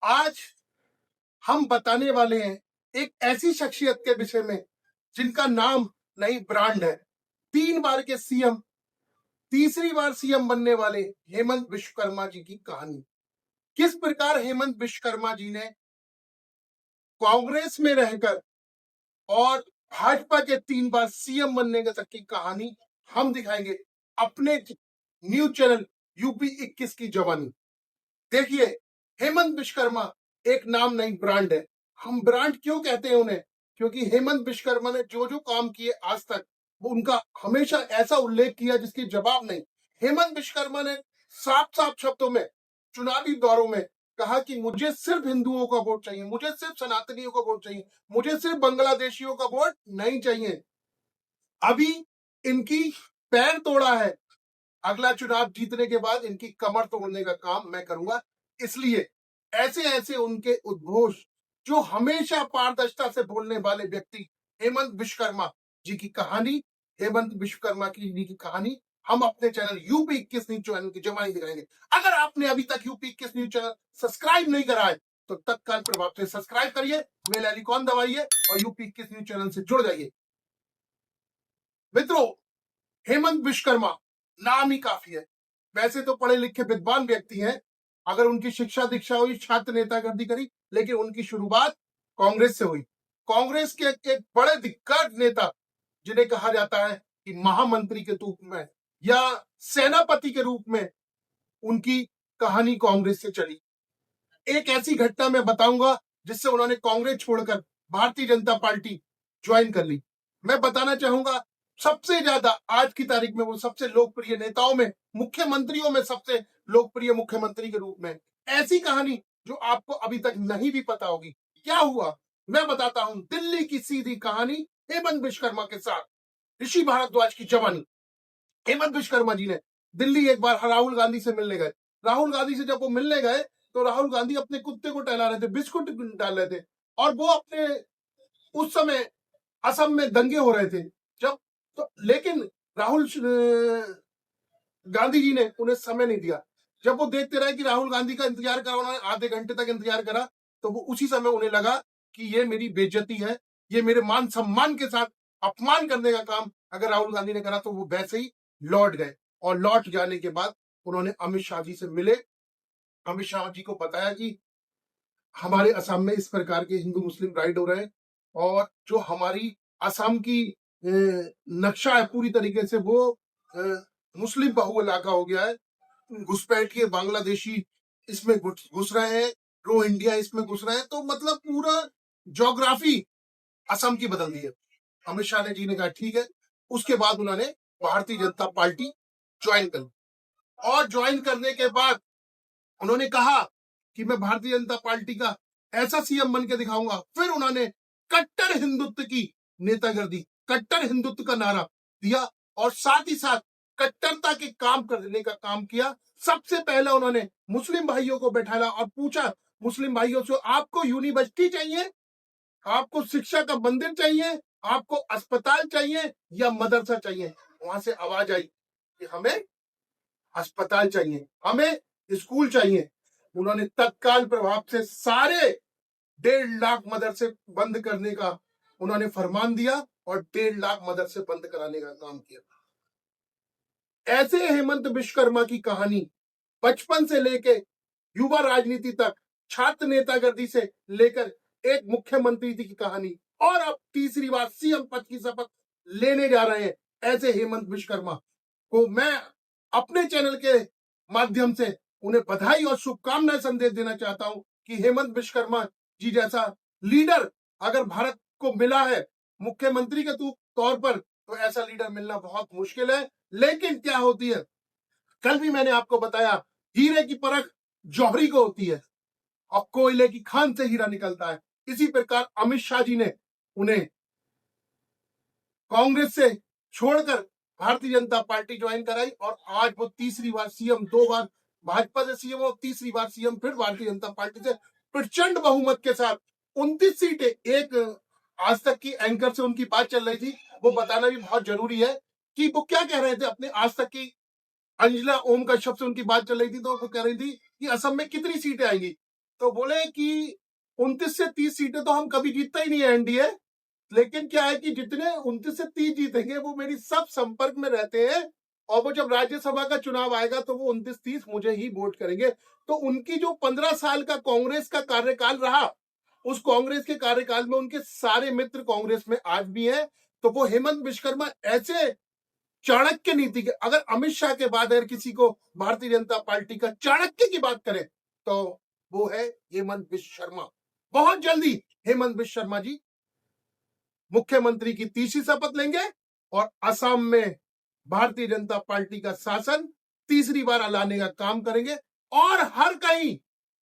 आज हम बताने वाले हैं एक ऐसी शख्सियत के विषय में जिनका नाम नहीं ब्रांड है। 3 बार के सीएम, तीसरी बार सीएम बनने वाले हेमंत विश्वकर्मा जी की कहानी। किस प्रकार हेमंत विश्वकर्मा जी ने कांग्रेस में रहकर और भाजपा के 3 बार सीएम बनने तक की कहानी हम दिखाएंगे अपने न्यूज चैनल यूपी 21 की जवानी। देखिए, हेमंत विश्वकर्मा एक नाम नहीं ब्रांड है। हम ब्रांड क्यों कहते हैं उन्हें? क्योंकि हेमंत विश्वकर्मा ने जो जो काम किए आज तक, वो उनका हमेशा ऐसा उल्लेख किया जिसकी जवाब नहीं। हेमंत विश्वकर्मा ने साफ साफ शब्दों में चुनावी दौरों में कहा कि मुझे सिर्फ हिंदुओं का वोट चाहिए, मुझे सिर्फ सनातनियों का वोट चाहिए, मुझे सिर्फ बांग्लादेशियों का वोट नहीं चाहिए। अभी इनकी पैर तोड़ा है, अगला चुनाव जीतने के बाद इनकी कमर तोड़ने का काम मैं करूंगा। इसलिए ऐसे ऐसे उनके उद्घोष, जो हमेशा पारदर्शिता से बोलने वाले व्यक्ति हेमंत विश्वकर्मा जी की कहानी, हेमंत विश्वकर्मा जी की कहानी हम अपने चैनल यूपी 21 न्यूज चैनल की जवानी दिखाएंगे। अगर आपने अभी तक यूपी 21 न्यूज चैनल सब्सक्राइब नहीं करा है तो तत्काल प्रभाव से सब्सक्राइब करिए, बेल आइकन दबाइए और यूपी 21 न्यूज चैनल से जुड़ जाइए। मित्रों, हेमंत विश्वकर्मा नाम ही काफी है। वैसे तो पढ़े लिखे विद्वान व्यक्ति हैं, अगर उनकी शिक्षा दीक्षा हुई, छात्र नेतागिरी करी, लेकिन उनकी शुरुआत कांग्रेस से हुई। कांग्रेस के एक बड़े दिग्गज नेता, जिन्हें कहा जाता है कि महामंत्री के रूप में या सेनापति के रूप में उनकी कहानी कांग्रेस से चली। एक ऐसी घटना मैं बताऊंगा जिससे उन्होंने कांग्रेस छोड़कर भारतीय जनता पार्टी ज्वाइन कर ली। मैं बताना चाहूंगा, सबसे ज्यादा आज की तारीख में वो सबसे लोकप्रिय नेताओं में, मुख्यमंत्रियों में सबसे लोकप्रिय मुख्यमंत्री के रूप में ऐसी कहानी जो आपको अभी तक नहीं भी पता होगी। क्या हुआ मैं बताता हूं। दिल्ली की सीधी कहानी हेमंत विश्वकर्मा के साथ, ऋषि भारद्वाज की जवानी। हेमंत विश्वकर्मा जी ने दिल्ली एक बार राहुल गांधी से मिलने गए। राहुल गांधी से जब वो मिलने गए तो राहुल गांधी अपने कुत्ते को टहला रहे थे, बिस्कुट डाल रहे थे, और वो अपने उस समय असम में दंगे हो रहे थे जब, तो लेकिन राहुल गांधी जी ने उन्हें समय नहीं दिया। जब वो देखते रहे कि राहुल गांधी का इंतजार करा, उन्होंने आधे घंटे तक इंतजार करा, तो वो उसी समय उन्हें लगा कि ये मेरी बेइज्जती है, ये मेरे मान सम्मान के साथ अपमान करने का काम अगर राहुल गांधी ने करा, तो वो वैसे ही लौट गए। और लौट जाने के बाद उन्होंने अमित शाह जी से मिले। अमित शाह जी को बताया कि हमारे असम में इस प्रकार के हिंदू मुस्लिम राइट हो रहे हैं, और जो हमारी असम की नक्शा है पूरी तरीके से वो मुस्लिम बहु इलाका हो गया है। घुसपैठिए बांग्लादेशी इसमें घुस रहे हैं, रोहिंग्या इसमें घुस रहे हैं, तो मतलब पूरा ज्योग्राफी असम की बदल दी है। अमित शाह जी ने कहा ठीक है। उसके बाद उन्होंने भारतीय जनता पार्टी ज्वाइन कर, और ज्वाइन करने के बाद उन्होंने कहा कि मैं भारतीय जनता पार्टी का ऐसा सीएम बन के दिखाऊंगा। फिर उन्होंने कट्टर हिंदुत्व की नेतागिरी, कट्टर हिंदुत्व का नारा दिया, और साथ ही साथ कट्टरता के काम करने का काम किया। सबसे पहले उन्होंने मुस्लिम भाइयों को बैठाया और पूछा मुस्लिम भाइयों से, आपको यूनिवर्सिटी चाहिए, आपको शिक्षा का मंदिर चाहिए, आपको अस्पताल चाहिए या मदरसा चाहिए? वहां से आवाज आई कि हमें अस्पताल चाहिए, हमें स्कूल चाहिए। उन्होंने तत्काल प्रभाव से सारे 1.5 लाख मदरसे बंद करने का उन्होंने फरमान दिया और 1.5 लाख मदरसे बंद कराने का काम किया। ऐसे हेमंत विश्वकर्मा की कहानी बचपन से लेके युवा राजनीति तक, छात्र नेतागिरी से लेकर एक मुख्यमंत्री की कहानी, और अब तीसरी बार सीएम पद की शपथ लेने जा रहे हैं ऐसे हेमंत विश्वकर्मा को मैं अपने चैनल के माध्यम से उन्हें बधाई और शुभकामनाएं संदेश देना चाहता हूं कि हेमंत विश्वकर्मा जी जैसा लीडर अगर भारत को मिला है मुख्यमंत्री के तौर पर, तो ऐसा लीडर मिलना बहुत मुश्किल है। लेकिन क्या होती है, कल भी मैंने आपको बताया, हीरे की परख जौहरी को होती है और कोयले की खान से हीरा निकलता है। इसी प्रकार अमित शाह जी ने उन्हें कांग्रेस से छोड़कर भारतीय जनता पार्टी ज्वाइन कराई, और आज वो तीसरी बार सीएम, 2 बार भाजपा से सीएम और तीसरी बार सीएम फिर भारतीय जनता पार्टी से प्रचंड बहुमत के साथ 29 सीटें। एक आज तक की एंकर से उनकी बात चल रही थी, वो बताना भी बहुत जरूरी है कि वो क्या कह रहे थे। अपने आज तक की अंजना ओम कश्यप से उनकी बात चल रही थी, तो वो कह रही थी कि असम में कितनी सीटें आएंगी। तो बोले कि 29 से 30 सीटें तो हम कभी जीतता ही नहीं है एनडीए, लेकिन क्या है कि जितने 29 से 30 जीतेंगे वो मेरी सब संपर्क में रहते हैं, और वो जब राज्यसभा का चुनाव आएगा तो वो 29-30 मुझे ही वोट करेंगे। तो उनकी जो 15 साल का कांग्रेस का कार्यकाल रहा, उस कांग्रेस के कार्यकाल में उनके सारे मित्र कांग्रेस में आज भी हैं। तो वो हेमंत विश्वकर्मा ऐसे चाणक्य नीति के, अगर अमित शाह के बाद अगर किसी को भारतीय जनता पार्टी का चाणक्य की बात करें तो वो है हेमंत विश्व शर्मा। बहुत जल्दी हेमंत विश्व शर्मा जी मुख्यमंत्री की तीसरी शपथ लेंगे और असम में भारतीय जनता पार्टी का शासन तीसरी बार लाने का काम करेंगे, और हर कहीं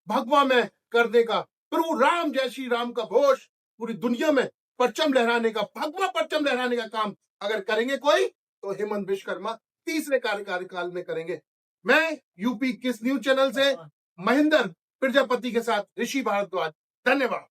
भगवा में करने का, प्रभु राम जय श्री राम का घोष पूरी दुनिया में परचम लहराने का, भगवा परचम लहराने का काम अगर करेंगे कोई तो हेमंत विश्वकर्मा तीसरे कार्यकाल में करेंगे। मैं यूपी किस न्यूज चैनल से महेंद्र प्रजापति के साथ ऋषि भारद्वाज, धन्यवाद।